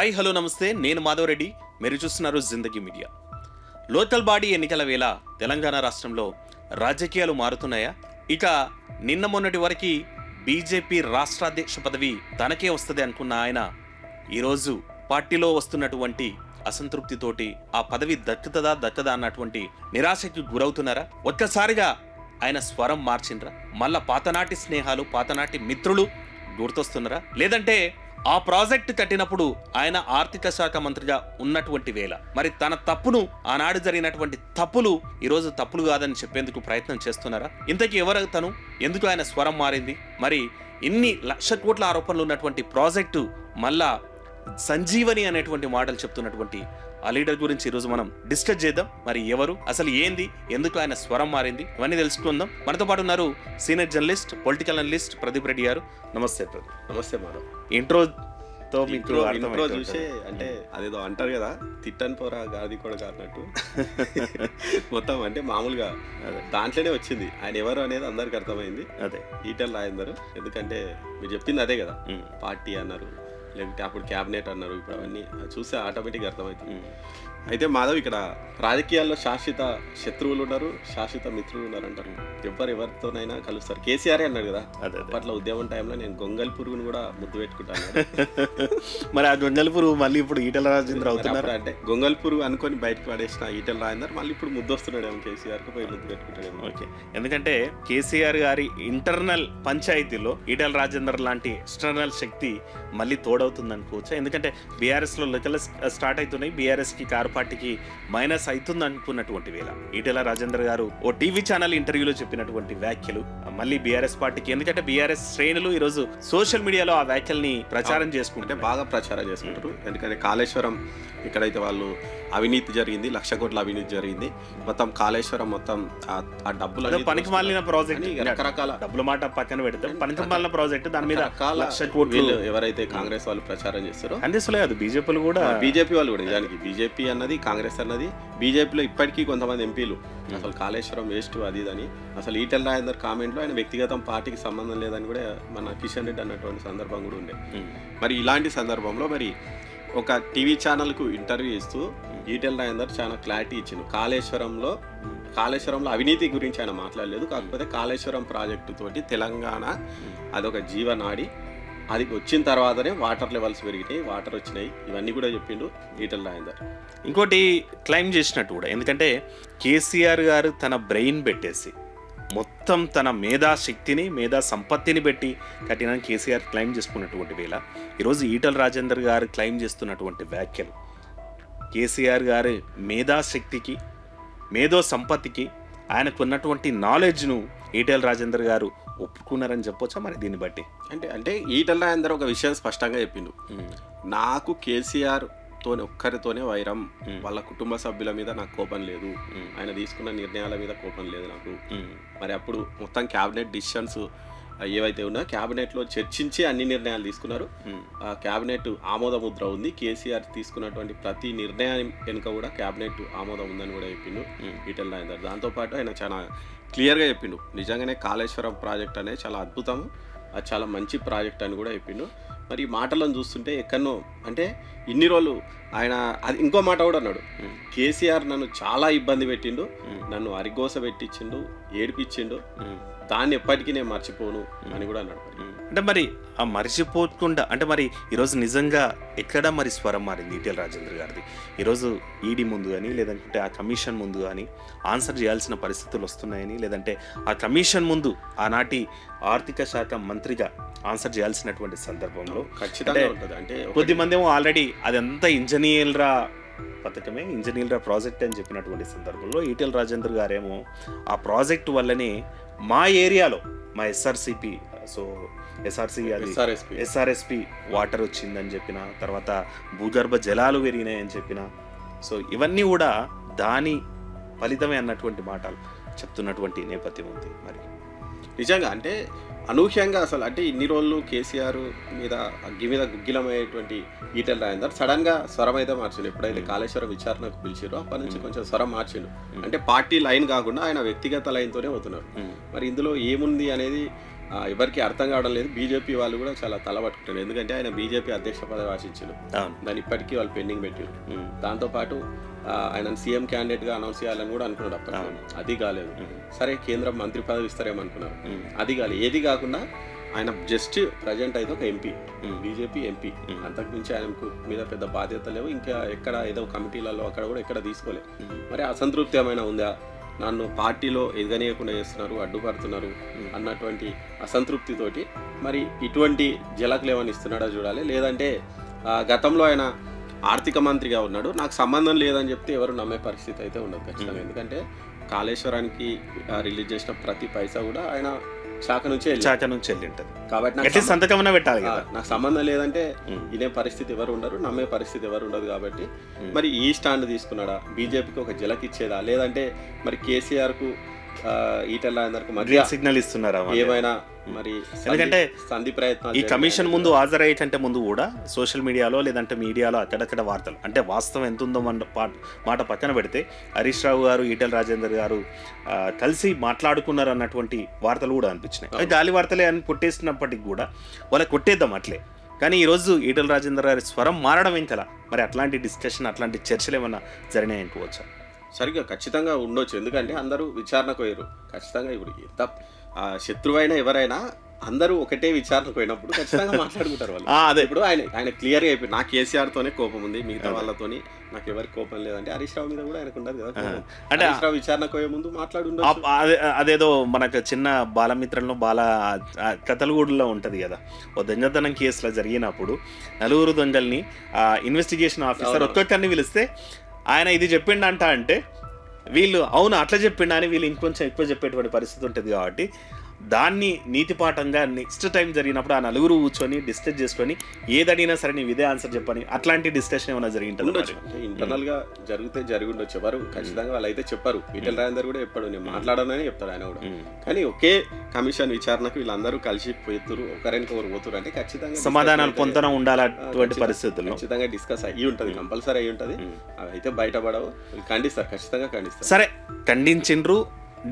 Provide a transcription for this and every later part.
Hi hello నమస్తే, నేను మాధవ్ రెడ్డి. మీరు చూస్తున్నారు జిందగీ మీడియా. లోకల్ బాడీ ఎన్నికల వేళ తెలంగాణ రాష్ట్రంలో రాజకీయాలు మారుతున్నాయా? ఇక నిన్న మొన్నటి వరకు బీజేపీ రాష్ట్రాధ్యక్ష పదవి తనకే వస్తుంది అనుకున్న ఆయన ఈరోజు పార్టీలో వస్తున్నటువంటి అసంతృప్తితోటి ఆ పదవి దక్కదా అన్నటువంటి నిరాశకి గురవుతున్నారా? ఒక్కసారిగా ఆయన స్వరం మార్చిండ్రా? మళ్ళా పాతనాటి స్నేహాలు, పాతనాటి మిత్రులు గుర్తొస్తున్నారా? లేదంటే ఆ ప్రాజెక్టు కట్టినప్పుడు ఆయన ఆర్థిక శాఖ మంత్రిగా ఉన్నటువంటి వేళ మరి తన తప్పును, ఆనాడు జరిగినటువంటి తప్పులు ఈరోజు తప్పులు కాదని చెప్పేందుకు ప్రయత్నం చేస్తున్నారా? ఇంతకీ ఎవరు తను? ఎందుకు ఆయన స్వరం మారింది? మరి ఇన్ని లక్ష కోట్ల ఆరోపణలు ఉన్నటువంటి ప్రాజెక్టు మళ్ళా సంజీవని అనేటువంటి మాటలు చెప్తున్నటువంటి ఆ లీడర్ గురించి ఈరోజు మనం డిస్కస్ చేద్దాం. మరి ఎవరు, అసలు ఏంది, ఎందుకు ఆయన స్వరం మారింది, ఇవన్నీ తెలుసుకుందాం. మనతో పాటు ఉన్నారు senior journalist, political analyst Pradeep Reddy గారు. నమస్తే ప్రదీప్. నమస్తే మాధవ్. ఇంట్రోతో మీకు ఇంట్రో చూసే అంటే అదేదో అంటారు కదా, తిట్టని పోరా గాది కూడా కానట్టు మొత్తం అంటే మామూలుగా దాంట్లోనే వచ్చింది. ఆయన ఎవరు అనేది అందరికి అర్థమైంది. అదే ఈటెల రాజేందర్. ఎందుకంటే మీరు చెప్పింది అదే కదా, పార్టీ అన్నారు, లేకపోతే అప్పుడు క్యాబినెట్ అన్నారు. ఇప్పుడు అవన్నీ చూస్తే ఆటోమేటిక్గా అర్థమవుతుంది. అయితే మాధవ్, ఇక్కడ రాజకీయాల్లో శాశ్వత శత్రువులు ఉన్నారు, శాశ్వత మిత్రులు ఉన్నారు అంటారు. ఎవరితోనైనా కలుస్తారు. కేసీఆర్ అన్నాడు కదా, అప్పట్లో ఉద్యమం టైంలో నేను గొంగల్ పురుగును కూడా ముద్దు పెట్టుకుంటాను. మరి ఆ గొంగల్ పురుగు మళ్ళీ ఇప్పుడు ఈటెల రాజేందర్ అవుతున్నారు. అంటే గొంగల్ పురుగు అనుకొని బయటకు పడేసిన ఈటెల రాజేందర్ మళ్ళీ ఇప్పుడు ముద్దు వస్తున్నాడేమో, కేసీఆర్కి పోయి ముద్దు పెట్టుకుంటాడేమో. ఓకే, ఎందుకంటే కేసీఆర్ గారి ఇంటర్నల్ పంచాయతీలో ఈటెల రాజేందర్ లాంటి ఎక్స్టర్నల్ శక్తి మళ్ళీ తోడవుతుంది అనుకోవచ్చా? ఎందుకంటే బీఆర్ఎస్లో లెక్కలు స్టార్ట్ అవుతున్నాయి, బీఆర్ఎస్కి కారు పార్టీకి మైనస్ అవుతుంది అనుకున్నటువంటి వేళ ఈటెల రాజేందర్ గారు ఓ టీవీ ఛానల్ ఇంటర్వ్యూలో చెప్పినటువంటి వ్యాఖ్యలు మళ్ళీ బీఆర్ఎస్ పార్టీకి, ఎందుకంటే బీఆర్ఎస్ శ్రేణులు ఈరోజు సోషల్ మీడియాలో ఆ వ్యాఖ్యల్ని ప్రచారం చేసుకుంటే బాగా ప్రచారం చేసుకుంటారు. ఎందుకంటే కాళేశ్వరం ఇక్కడైతే వాళ్ళు అవినీతి జరిగింది, 1,00,000 కోట్ల అవినీతి జరిగింది. మొత్తం కాళేశ్వరం మొత్తం ఆ డబ్బులు పనికి మాలిన ప్రాజెక్ట్, రకరకాల డబ్బుల మాట పక్కన పెడితే పనికి మాలిన ప్రాజెక్ట్, దాని మీద 1,00,000 కోట్లు ఎవరైతే కాంగ్రెస్ వాళ్ళు ప్రచారం చేస్తారో అందేసలేదు. బీజేపీ కూడా, బీజేపీ వాళ్ళు కూడా, నిజానికి బీజేపీ అన్నది, కాంగ్రెస్ అన్నది, బీజేపీలో ఇప్పటికీ కొంతమంది ఎంపీలు అసలు కాళేశ్వరం వేస్ట్ అది ఇదని, అసలు ఈటెల రాజేందర్ కామెంట్లో ఆయన వ్యక్తిగతం పార్టీకి సంబంధం లేదని కూడా మన కిషన్ రెడ్డి అన్నటువంటి సందర్భం కూడా ఉండే. మరి ఇలాంటి సందర్భంలో మరి ఒక టీవీ ఛానల్కు ఇంటర్వ్యూ ఇస్తూ ఈటెల రాజేందర్ చాలా క్లారిటీ ఇచ్చిండు. కాళేశ్వరంలో అవినీతి గురించి ఆయన మాట్లాడలేదు. కాకపోతే కాళేశ్వరం ప్రాజెక్టు తోటి తెలంగాణ అదొక జీవనాడి, అది వచ్చిన తర్వాతనే వాటర్ లెవెల్స్ పెరిగినాయి, వాటర్ వచ్చినాయి, ఇవన్నీ కూడా చెప్పిండు ఈటెల రాజేందర్. ఇంకోటి క్లైమ్ చేసినట్టు కూడా, ఎందుకంటే కేసీఆర్ గారు తన బ్రెయిన్ పెట్టేసి మొత్తం తన మేధాశక్తిని, మేధా సంపత్తిని పెట్టి కట్టిన కేసీఆర్ క్లైమ్ చేసుకున్నటువంటి వేళ ఈరోజు ఈటెల రాజేందర్ గారు క్లైమ్ చేస్తున్నటువంటి వ్యాఖ్యలు కేసీఆర్ గారి మేధాశక్తికి, మేధో సంపత్తికి, ఆయనకు ఉన్నటువంటి నాలెడ్జ్ను ఈటెల రాజేందర్ గారు ఒప్పుకున్నారని చెప్పొచ్చా? మరి దీన్ని బట్టి అంటే ఈటెల రాజేందర్ ఒక విషయం స్పష్టంగా చెప్పిండు. నాకు కేసీఆర్ ఒక్కరితోనే వైరం, వాళ్ళ కుటుంబ సభ్యుల మీద నాకు కోపం లేదు, ఆయన తీసుకున్న నిర్ణయాల మీద కోపం లేదు నాకు. మరి అప్పుడు మొత్తం క్యాబినెట్ డిసిషన్స్ ఏవైతే ఉన్నాయో క్యాబినెట్లో చర్చించి అన్ని నిర్ణయాలు తీసుకున్నారు. ఆ క్యాబినెట్ ఆమోద ముద్ర ఉంది. కేసీఆర్ తీసుకున్నటువంటి ప్రతి నిర్ణయం వెనుక కూడా క్యాబినెట్ ఆమోదం ఉందని కూడా చెప్పిండు ఈటెల రాజేందర్. దాంతోపాటు ఆయన చాలా క్లియర్గా చెప్పిండు, నిజంగానే కాళేశ్వరం ప్రాజెక్ట్ అనేది చాలా అద్భుతం, అది చాలా మంచి ప్రాజెక్ట్ అని కూడా చెప్పిండు. మరి ఈ మాటలను చూస్తుంటే ఎక్కడనో అంటే ఇన్ని రోజులు ఆయన అది ఇంకో మాట కూడా అన్నాడు, కేసీఆర్ నన్ను చాలా ఇబ్బంది పెట్టిండు, నన్ను అరిగోస పెట్టించిండు, ఏడిపించిండు, దాన్ని ఎప్పటికీ నేను మర్చిపోను అని కూడా అన్నాడు. అంటే మరి ఆ మర్చిపోకుండా అంటే మరి ఈరోజు నిజంగా ఎక్కడ మరి స్వరం మారింది ఈటెల రాజేందర్ గారిది? ఈరోజు ఈడీ ముందు కానీ, లేదంటే ఆ కమిషన్ ముందు కానీ ఆన్సర్ చేయాల్సిన పరిస్థితులు వస్తున్నాయని, లేదంటే ఆ కమిషన్ ముందు ఆనాటి ఆర్థిక శాఖ మంత్రిగా ఆన్సర్ చేయాల్సినటువంటి సందర్భంలో ఖచ్చితంగా ఉంటుంది. అంటే కొద్దిమంది ఏమో ఆల్రెడీ అదంతా ఇంజనీర్రా పథకమే, ఇంజనీర్రా ప్రాజెక్ట్ అని చెప్పినటువంటి సందర్భంలో ఈటెల రాజేందర్ గారేమో ఆ ప్రాజెక్టు వల్లనే మా ఏరియాలో మా ఎస్ఆర్సిపి, సో ఎస్ఆర్ఎస్పి వాటర్ వచ్చిందని చెప్పిన, తర్వాత భూగర్భ జలాలు పెరిగినాయని చెప్పిన, సో ఇవన్నీ కూడా దాని ఫలితమే అన్నటువంటి మాటలు చెప్తున్నటువంటి నేపథ్యం ఉంది. మరి నిజంగా అంటే అనూహ్యంగా అసలు అంటే ఇన్ని రోజులు కేసీఆర్ మీద అగ్గి మీద గుగ్గిలమయ్యేటువంటి ఈటెల రాజేందర్ సడన్గా స్వరం అయితే మార్చిండు. ఎప్పుడైతే కాళేశ్వరం విచారణకు పిలిచారో అప్పటి నుంచి కొంచెం స్వరం మార్చిండు. అంటే పార్టీ లైన్ కాకుండా ఆయన వ్యక్తిగత లైన్తోనే అవుతున్నారు. మరి ఇందులో ఏముంది అనేది ఎవరికి అర్థం కావడం లేదు. బీజేపీ వాళ్ళు కూడా చాలా తలబట్టుకుంటారు, ఎందుకంటే ఆయన బీజేపీ అధ్యక్ష పదవి ఆశించారు, దాన్ని ఇప్పటికీ వాళ్ళు పెండింగ్ పెట్టారు. దాంతోపాటు ఆయన సీఎం క్యాండిడేట్గా అనౌన్స్ చేయాలని కూడా అనుకున్నాడు అప్పట్లో, అది కాలేదు. సరే కేంద్ర మంత్రి పదవి ఇస్తారేమో అనుకున్నారు, అది కాలేదు. ఏది కాకుండా ఆయన జస్ట్ ప్రజెంట్ అయితే ఒక ఎంపీ, బీజేపీ ఎంపీ, అంతకుమించి ఆయనకు మీద పెద్ద బాధ్యత లేవు. ఇంకా ఎక్కడ ఏదో కమిటీలలో అక్కడ కూడా ఎక్కడ తీసుకోలేదు. మరి అసంతృప్తి ఏమైనా ఉందా, నన్ను పార్టీలో ఎదగనీయకుండా చేస్తున్నారు, అడ్డుపడుతున్నారు అన్నటువంటి అసంతృప్తితోటి మరి ఇటువంటి జలకులు ఏమైనా ఇస్తున్నాడో చూడాలి. లేదంటే గతంలో ఆయన ఆర్థిక మంత్రిగా ఉన్నాడు, నాకు సంబంధం లేదని చెప్తే ఎవరు నమ్మే పరిస్థితి అయితే ఉండదు ఖచ్చితంగా. ఎందుకంటే కాళేశ్వరానికి రిలీజ్ చేసిన ప్రతి పైసా కూడా ఆయన శాఖ నుంచి వెళ్ళి ఉంటుంది కాబట్టి సంతకం పెట్టాలి. నాకు సంబంధం లేదంటే ఇదే పరిస్థితి ఎవరు ఉండరు, నమ్మే పరిస్థితి ఎవరు ఉండదు. కాబట్టి మరి ఈ స్టాండ్ తీసుకున్నాడా, బీజేపీకి ఒక జలకిచ్చేదా, లేదంటే మరి కేసీఆర్ కు ఈటెల రాజేందర్కు మధ్య సిగ్నల్ ఇస్తున్నారా ఏమైనా మరి, ఎందుకంటే సంధి ప్రయత్నాలు ఈ కమిషన్ ముందు హాజరయ్యే కంటే ముందు కూడా సోషల్ మీడియాలో లేదంటే మీడియాలో అక్కడక్కడ వార్తలు, అంటే వాస్తవం ఎంత ఉందో మాట పక్కన పెడితే హరీష్ రావు గారు ఈటెల రాజేందర్ గారు కలిసి మాట్లాడుకున్నారు అన్నటువంటి వార్తలు కూడా అనిపించినాయి. అవి గాలి వార్తలే అని కొట్టేసినప్పటికి కూడా వాళ్ళకి కొట్టేద్దాం అట్లే. కానీ ఈరోజు ఈటెల రాజేందర్ గారి స్వరం మారడం ఇంకలా, మరి అట్లాంటి డిస్కషన్ అట్లాంటి చర్చలు ఏమన్నా జరిగినాయి అనుకోవచ్చా? సరిగ్గా ఖచ్చితంగా ఉండొచ్చు, ఎందుకంటే అందరూ విచారణకు పోయారు. ఖచ్చితంగా ఇప్పుడు ఎంత శత్రువైనా ఎవరైనా అందరూ ఒకటే విచారణకు పోయినప్పుడు ఖచ్చితంగా మాట్లాడుకుంటారు వాళ్ళు. అదే ఇప్పుడు ఆయన క్లియర్గా అయిపోయి నాకు కేసీఆర్తోనే కోపం ఉంది, మిగతా వాళ్ళతోని నాకు ఎవరికి కోపం లేదంటే హరీష్ రావు మీద కూడా ఆయనకు ఉండదు కదా. అంటే హరీష్ రావు విచారణకు పోయే ముందు మాట్లాడు. అదేదో మనకు చిన్న బాలమిత్రంలో కథలగూడులో ఉంటుంది కదా, ఓ దొంగతనం కేసులో జరిగినప్పుడు నలుగురు దొంగల్ని ఇన్వెస్టిగేషన్ ఆఫీసర్ ఒక్కొక్కరిని పిలిస్తే ఆయన ఇది చెప్పిండంట అంటే వీళ్ళు అవును అట్లా చెప్పిండా అని వీళ్ళు ఇంకొంచెం ఎక్కువ చెప్పేటువంటి పరిస్థితి ఉంటుంది. కాబట్టి దాన్ని నీతిపాఠంగా నెక్స్ట్ టైం జరిగినప్పుడు ఆ నలుగురు కూర్చొని డిస్కస్ చేసుకొని ఏదడిగినా సరే నీవు ఇదే ఆన్సర్ చెప్పని అట్లాంటి డిస్కషన్ ఏమైనా జరిగింటుంది. ఇంటర్నల్ గా జరిగి ఉండొచ్చు. ఎవరు ఖచ్చితంగా వాళ్ళు అయితే చెప్పారు, ఈటెల రాజేందర్ కూడా చెప్పాడు, నేను మాట్లాడనని చెప్తాడు ఆయన కూడా. కానీ ఒకే కమిషన్ విచారణకు వీళ్ళందరూ కలిసి పోతురు, ఒకరికి పోతురు అంటే ఖచ్చితంగా సమాధానాలు పొందడం ఉండాలటువంటి పరిస్థితుల్లో ఖచ్చితంగా డిస్కస్ అయ్యి ఉంటుంది, కంపల్సరీ అయ్యి ఉంటుంది. అవి అయితే బయటపడవు, ఖండిస్తారు, ఖచ్చితంగా ఖండిస్తారు. సరే ఖండించిండ్రు,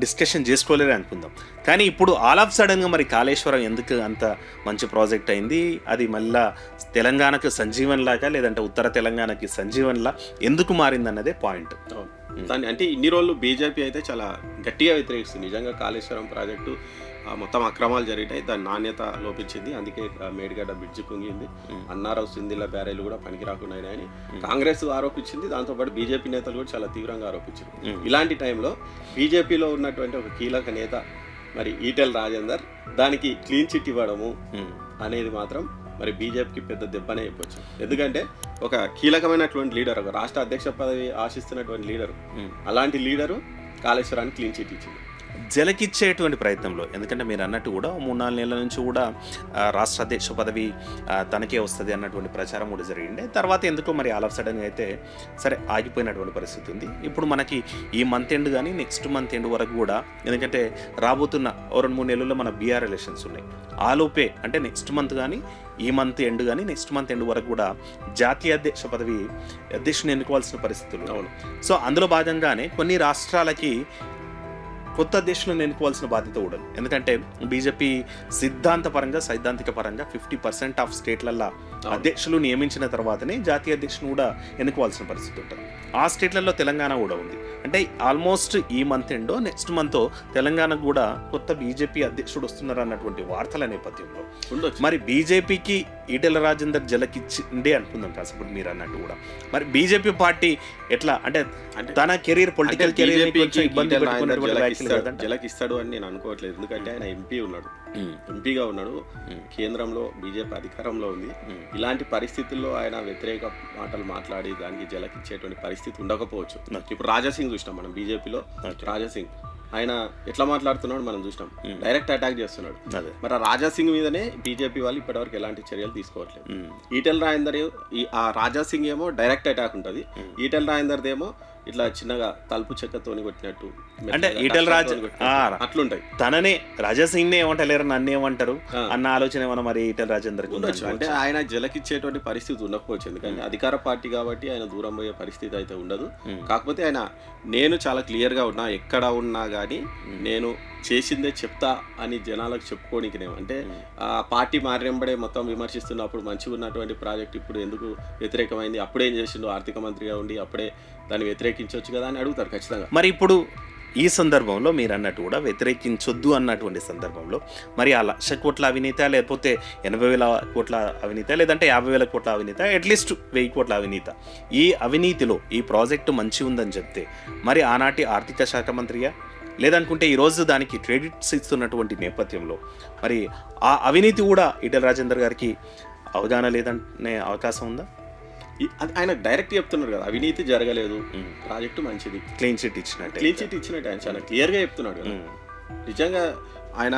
డిస్కషన్ చేసుకోలేరు అనుకుందాం. కానీ ఇప్పుడు ఆల్ ఆఫ్ సడన్గా మరి కాళేశ్వరం ఎందుకు అంత మంచి ప్రాజెక్ట్ అయింది, అది మళ్ళా తెలంగాణకు సంజీవన్ లాగా లేదంటే ఉత్తర తెలంగాణకి సంజీవన్లా ఎందుకు మారింది అన్నదే పాయింట్. దాన్ని అంటే ఇన్ని రోజులు బీజేపీ అయితే చాలా గట్టిగా వ్యతిరేకిస్తుంది. నిజంగా కాళేశ్వరం ప్రాజెక్టు మొత్తం అక్రమాలు జరిగినాయి, దాని నాణ్యత లోపించింది, అందుకే మేడిగడ్డ బ్రిడ్జి కుంగింది, అన్నారావు సింధిల బ్యారేలు కూడా పనికి రాకుండా అయినాయని కాంగ్రెస్ ఆరోపించింది. దాంతోపాటు బీజేపీ నేతలు కూడా చాలా తీవ్రంగా ఆరోపించారు. ఇలాంటి టైంలో బీజేపీలో ఉన్నటువంటి ఒక కీలక నేత మరి ఈటెల రాజేందర్ దానికి క్లీన్ చిట్ ఇవ్వడము అనేది మాత్రం మరి బీజేపీకి పెద్ద దెబ్బనే చెప్పొచ్చు. ఎందుకంటే ఒక కీలకమైనటువంటి లీడర్, ఒక రాష్ట్ర అధ్యక్ష పదవి ఆశిస్తున్నటువంటి లీడరు, అలాంటి లీడరు కాళేశ్వరానికి క్లీన్ చిట్ ఇచ్చింది. జలకిచ్చేటువంటి ప్రయత్నంలో, ఎందుకంటే మీరు అన్నట్టు కూడా 3-4 నెలల నుంచి కూడా రాష్ట్ర అధ్యక్ష పదవి తనకే వస్తుంది అన్నటువంటి ప్రచారం కూడా జరిగింది. తర్వాత ఎందుకో మరి ఆల్ ఆఫ్ సడన్గా అయితే సరే ఆగిపోయినటువంటి పరిస్థితి ఉంది. ఇప్పుడు మనకి ఈ మంత్ ఎండ్ కానీ నెక్స్ట్ మంత్ ఎండ్ వరకు కూడా, ఎందుకంటే రాబోతున్న 2-3 నెలల్లో మన బీఆర్ ఎలక్షన్స్ ఉన్నాయి, ఆలోపే అంటే నెక్స్ట్ మంత్ కానీ ఈ మంత్ ఎండ్ కానీ నెక్స్ట్ మంత్ ఎండ్ వరకు కూడా జాతీయ అధ్యక్ష పదవి అధ్యక్షుని ఎన్నుకోవాల్సిన పరిస్థితులు. సో అందులో భాగంగానే కొన్ని రాష్ట్రాలకి కొత్త అధ్యక్షులను ఎన్నుకోవాల్సిన బాధ్యత కూడా. ఎందుకంటే బీజేపీ సిద్ధాంతపరంగా సైద్ధాంతిక పరంగా 50% ఆఫ్ స్టేట్లల్లో అధ్యక్షులు నియమించిన తర్వాతనే జాతీయ అధ్యక్షుని కూడా ఎన్నుకోవాల్సిన పరిస్థితి ఉంటుంది. ఆ స్టేట్లలో తెలంగాణ కూడా ఉంది. అంటే ఆల్మోస్ట్ ఈ మంత్ ఎండో నెక్స్ట్ మంతో తెలంగాణకు కూడా కొత్త బీజేపీ అధ్యక్షుడు వస్తున్నారు అన్నటువంటి వార్తల నేపథ్యంలో మరి బీజేపీకి ఈటెల రాజేందర్ జలకిచ్చిండే అనుకుందాం కాసేపు మీరు అన్నట్టు కూడా. మరి బీజేపీ పార్టీ ఎట్లా అంటే తన కెరీర్ పొలిటికల్ కెరీర్ జలకిస్తాడు అని నేను అనుకోవట్లేదు. ఎందుకంటే ఆయన ఎంపీగా ఉన్నాడు, కేంద్రంలో బీజేపీ అధికారంలో ఉంది. ఇలాంటి పరిస్థితుల్లో ఆయన వ్యతిరేక మాటలు మాట్లాడి దానికి జలకిచ్చేటువంటి పరిస్థితి ఉండకపోవచ్చు. ఇప్పుడు రాజాసింగ్ చూసినాం మనం, బీజేపీలో రాజాసింగ్ ఆయన ఎట్లా మాట్లాడుతున్నాడు మనం చూసినాం, డైరెక్ట్ అటాక్ చేస్తున్నాడు. మరి ఆ రాజాసింగ్ మీదనే బీజేపీ వాళ్ళు ఇప్పటివరకు ఎలాంటి చర్యలు తీసుకోవట్లేదు. ఈటెల రాజేందర్ ఆ రాజాసింగ్ ఏమో డైరెక్ట్ అటాక్ ఉంటుంది, ఈటెల రాజేందర్ ఏమో ఇట్లా చిన్నగా తలుపు చెక్కతోని కొట్టినట్టు అంటే ఈటెల రాజు అట్లుంటాయి. తననే రాజాసింగ్ ఏమంటలేరు, నన్ను ఏమంటారు అన్న ఆలోచన ఏమన్నా మరి ఈటెల రాజేందర్కి ఉండొచ్చు. అంటే ఆయన జలకిచ్చేటువంటి పరిస్థితి ఉండకపోవచ్చు, ఎందుకంటే అధికార పార్టీ కాబట్టి ఆయన దూరం పోయే పరిస్థితి అయితే ఉండదు. కాకపోతే ఆయన నేను చాలా క్లియర్ గా ఉన్నా, ఎక్కడ ఉన్నా కానీ నేను చేసిందే చెప్తా అని జనాలకు చెప్పుకోనికినేమో. అంటే ఆ పార్టీ మారినంబడే మొత్తం విమర్శిస్తున్నప్పుడు మంచిగా ఉన్నటువంటి ప్రాజెక్ట్ ఇప్పుడు ఎందుకు వ్యతిరేకమైంది, అప్పుడేం చేసిండు, ఆర్థిక మంత్రిగా ఉండి అప్పుడే దాన్ని వ్యతిరేకించవచ్చు కదా అని అడుగుతారు ఖచ్చితంగా. మరి ఇప్పుడు ఈ సందర్భంలో మీరు అన్నట్టు కూడా వ్యతిరేకించొద్దు అన్నటువంటి సందర్భంలో మరి ఆ 1,00,000 కోట్ల అవినీత, లేకపోతే 80,000 కోట్ల అవినీత, లేదంటే 50,000 కోట్ల అవినీత, అట్లీస్ట్ 1000 కోట్ల అవినీత, ఈ అవినీతిలో ఈ ప్రాజెక్టు మంచి ఉందని చెప్తే మరి ఆనాటి ఆర్థిక శాఖ మంత్రిగా, లేదనుకుంటే ఈరోజు దానికి క్రెడిట్స్ ఇస్తున్నటువంటి నేపథ్యంలో మరి ఆ అవినీతి కూడా ఈటెల రాజేందర్ గారికి అవగాహన లేదనే అవకాశం ఉందా? ఆయన డైరెక్ట్ చెప్తున్నారు కదా, అవినీతి జరగలేదు, ప్రాజెక్టు మంచిది, క్లీన్ చిట్ ఇచ్చినట్టు ఆయన చాలా క్లియర్గా చెప్తున్నాడు కదా. నిజంగా ఆయన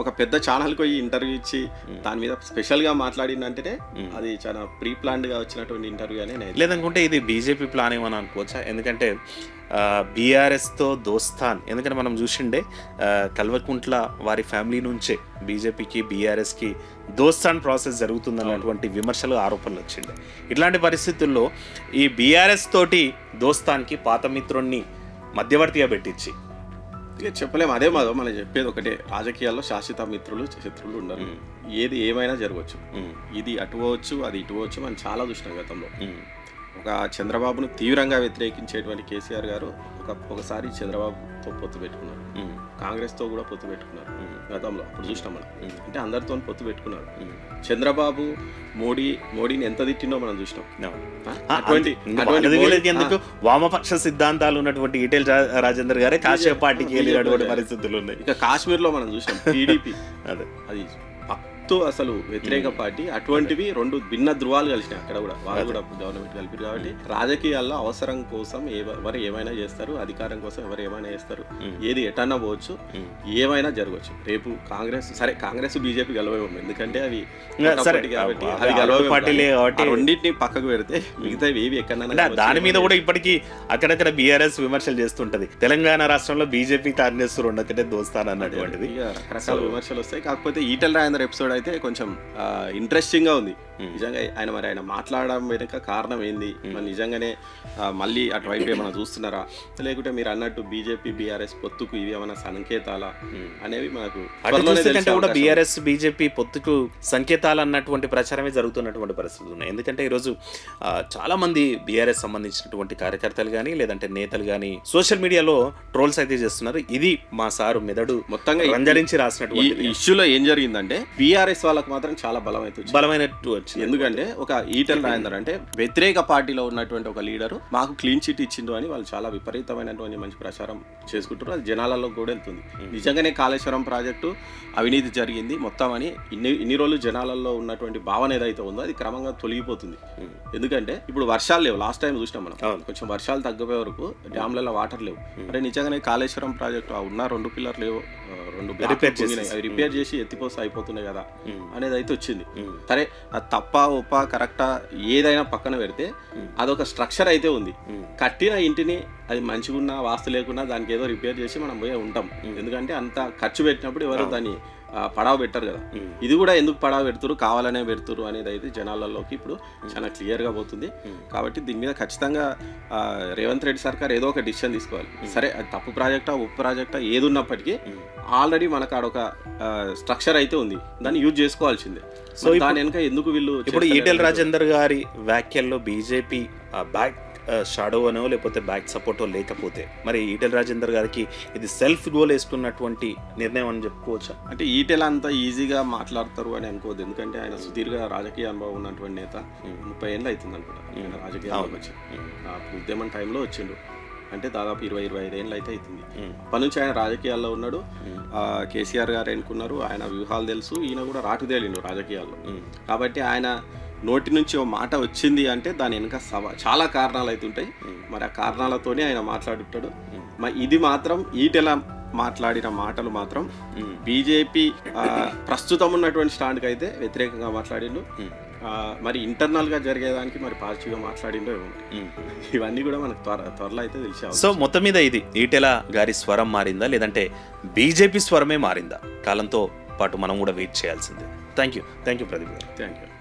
ఒక పెద్ద ఛానల్కి పోయి ఇంటర్వ్యూ ఇచ్చి దాని మీద స్పెషల్గా మాట్లాడిందంటేనే అది చాలా ప్రీ ప్లాన్డ్గా వచ్చినటువంటి ఇంటర్వ్యూ అని. లేదనుకుంటే ఇది బీజేపీ ప్లాన్ ఏమని అనుకోవచ్చా? ఎందుకంటే బీఆర్ఎస్తో దోస్తాన్, ఎందుకంటే మనం చూసిండే కల్వకుంట్ల వారి ఫ్యామిలీ నుంచే బీజేపీకి బీఆర్ఎస్కి దోస్తాన్ ప్రాసెస్ జరుగుతుందన్నటువంటి విమర్శలు, ఆరోపణలు వచ్చిండే. ఇట్లాంటి పరిస్థితుల్లో ఈ బీఆర్ఎస్ తోటి దోస్తాన్కి పాత మిత్రుణ్ణి మధ్యవర్తిగా పెట్టించి ఇక చెప్పలేము. అదే మాదో మనం చెప్పేది ఒకటే, రాజకీయాల్లో శాశ్వత మిత్రులు శత్రువులు ఉండరు, ఏది ఏమైనా జరగవచ్చు. ఇది అటు పోవచ్చు, అది ఇటు పోవచ్చు. మనం చాలా చూసినాం గతంలో. ఒక చంద్రబాబును తీవ్రంగా వ్యతిరేకించేటువంటి కేసీఆర్ గారు ఒకసారి చంద్రబాబుతో పొత్తు పెట్టుకున్నారు, కాంగ్రెస్తో కూడా పొత్తు పెట్టుకున్నారు గతంలో. అప్పుడు చూసినాం మనం. అంటే అందరితో పొత్తు పెట్టుకున్నారు. చంద్రబాబు మోడీని ఎంత తిట్టిందో మనం చూసినాం. వామపక్ష సిద్ధాంతాలు ఉన్నటువంటి ఈటెల రాజేందర్ గారే కాశ్యప పార్టీకి వెళ్ళినటువంటి పరిస్థితులు ఉన్నాయి. ఇక కాశ్మీర్లో మనం చూసినాం టీడీపీ, అది అసలు వ్యతిరేక పార్టీ. అటువంటివి రెండు భిన్న ధృవాలు కలిసినాయి అక్కడ కూడా. వాళ్ళు కూడా గవర్నమెంట్ కలిపారు కాబట్టి రాజకీయాల్లో అవసరం కోసం ఎవరు ఏమైనా చేస్తారు, అధికారం కోసం ఎవరు ఏమైనా చేస్తారు, ఏది ఎటన్నా పోవచ్చు, ఏమైనా జరగవచ్చు. రేపు కాంగ్రెస్ బీజేపీ గెలవేమో, ఎందుకంటే అవి కాబట్టి అది గెలవే. రెండింటిని పక్కకు పెడితే మిగతా ఏవి ఎక్కడన్నా. దాని మీద కూడా ఇప్పటికీ అక్కడక్కడ బీఆర్ఎస్ విమర్శలు చేస్తుంటది. తెలంగాణ రాష్ట్రంలో బీజేపీ కాంగ్రెస్ రెండొకటే దోస్తాను అన్నటువంటిది రకరకాల విమర్శలు వస్తాయి. కాకపోతే ఈటెల రాజేందర్ ఎపిసోడ్ అయితే కొంచెం ఇంట్రెస్టింగ్ గా ఉంది నిజంగా. ఆయన మాట్లాడడం వెనుక కారణం ఏంది, మరి నిజంగానే మళ్ళీ అటువైపు ఏమైనా చూస్తున్నారా, లేకుంటే మీరు అన్నట్టు బీజేపీ బీఆర్ఎస్ పొత్తుకు ఇవి ఏమైనా సంకేతాలా అనేవి మనకు కూడా బీఆర్ఎస్ బీజేపీ పొత్తుకు సంకేతాలు అన్నటువంటి ప్రచారమే జరుగుతున్నటువంటి పరిస్థితులు ఉన్నాయి. ఎందుకంటే ఈరోజు చాలా మంది బీఆర్ఎస్ సంబంధించినటువంటి కార్యకర్తలు కానీ లేదంటే నేతలు కానీ సోషల్ మీడియాలో ట్రోల్స్ అయితే చేస్తున్నారు. ఇది మా సారు మెదడు మొత్తంగా రంజరించి రాసినటువంటి ఇష్యూలో ఏం జరిగిందంటే బీఆర్ఎస్ వాళ్ళకు మాత్రం చాలా బలమైనట్టు వచ్చింది. ఎందుకంటే ఒక ఈటెల రాజేందర్ అంటే వ్యతిరేక పార్టీలో ఉన్నటువంటి ఒక లీడరు మాకు క్లీన్ చిట్ ఇచ్చిండు అని వాళ్ళు చాలా విపరీతమైనటువంటి మంచి ప్రచారం చేసుకుంటారు. అది జనాలలో కూడా వెళ్తుంది. నిజంగానే కాళేశ్వరం ప్రాజెక్టు అవినీతి జరిగింది మొత్తం అని ఇన్ని రోజులు జనాలలో ఉన్నటువంటి భావన ఏదైతే ఉందో అది క్రమంగా తొలగిపోతుంది. ఎందుకంటే ఇప్పుడు వర్షాలు లేవు. లాస్ట్ టైం చూసినాం మనం, కొంచెం వర్షాలు తగ్గిపోయే వరకు డ్యామ్లలో వాటర్ లేవు. అంటే నిజంగానే కాళేశ్వరం ప్రాజెక్టు ఉన్న 2 పిల్లర్లు లేవు, 2 రిపేర్ చేసి ఎత్తిపోసి అయిపోతున్నాయి కదా అనేది అయితే వచ్చింది. సరే తప్ప ఒప్ప కరెక్టా ఏదైనా పక్కన పెడితే అదొక స్ట్రక్చర్ అయితే ఉంది. కట్టిన ఇంటిని అది మంచిగా ఉన్నా వాస్తు లేకున్నా దానికి ఏదో రిపేర్ చేసి మనం పోయి ఉంటాం. ఎందుకంటే అంత ఖర్చు పెట్టినప్పుడు ఎవరు దాన్ని పడావ పెట్టారు కదా. ఇది కూడా ఎందుకు పడావ పెడుతురు, కావాలనే పెడుతురు అనేది అయితే జనాలలోకి ఇప్పుడు చాలా క్లియర్గా పోతుంది. కాబట్టి దీని మీద ఖచ్చితంగా రేవంత్ రెడ్డి సర్కార్ ఏదో ఒక డిసిషన్ తీసుకోవాలి. సరే అది తప్పు ప్రాజెక్టా ఉప్పు ప్రాజెక్టా ఏది ఉన్నప్పటికీ ఆల్రెడీ మనకు ఆడొక స్ట్రక్చర్ అయితే ఉంది, దాన్ని యూజ్ చేసుకోవాల్సిందే. సో దాని వెనుక ఎందుకు వీళ్ళు ఇప్పుడు ఈటెల రాజేందర్ గారి వ్యాఖ్యల్లో బీజేపీ బ్యాక్ షాడో అనో లేకపోతే బ్యాక్ సపోర్టో లేకపోతే మరి ఈటెల రాజేందర్ గారికి ఇది సెల్ఫ్ గోల్ వేసుకున్నటువంటి నిర్ణయం అని చెప్పుకోవచ్చా? అంటే ఈటెల అంతా ఈజీగా మాట్లాడతారు అని అనుకోవద్దు. ఎందుకంటే ఆయన సుదీర్ఘ రాజకీయ అనుభవం ఉన్నటువంటి నేత. 30 ఏళ్ళు అవుతుంది అనుకుంటా ఆయన రాజకీయాల్లోకి వచ్చి. ఉద్యమం టైంలో వచ్చిండు అంటే దాదాపు 20-25 ఏళ్ళు అయితే అవుతుంది. అప్పటి నుంచి ఆయన రాజకీయాల్లో ఉన్నాడు. కేసీఆర్ గారు ఎన్నుకున్నారు, ఆయన వ్యూహాలు తెలుసు, ఈయన కూడా రాటుదేలిండు రాజకీయాల్లో. కాబట్టి ఆయన నోటి నుంచి ఓ మాట వచ్చింది అంటే దాని వెనుక చాలా కారణాలు అయితే ఉంటాయి. మరి ఆ కారణాలతోనే ఆయన మాట్లాడుతాడు. మరి ఇది మాత్రం ఈటెల మాట్లాడిన మాటలు మాత్రం బీజేపీ ప్రస్తుతం ఉన్నటువంటి స్టాండ్కి అయితే వ్యతిరేకంగా మాట్లాడిండు. మరి ఇంటర్నల్గా జరిగేదానికి మరి పాజిటివ్గా మాట్లాడిండో ఏమో ఇవన్నీ కూడా మనకు త్వరలో అయితే తెలిసే. సో మొత్తం మీద ఇది ఈటెల గారి స్వరం మారిందా లేదంటే బీజేపీ స్వరమే మారిందా? కాలంతో పాటు మనం కూడా వెయిట్ చేయాల్సిందే. థ్యాంక్ యూ ప్రదీప్ గారు. Thank you.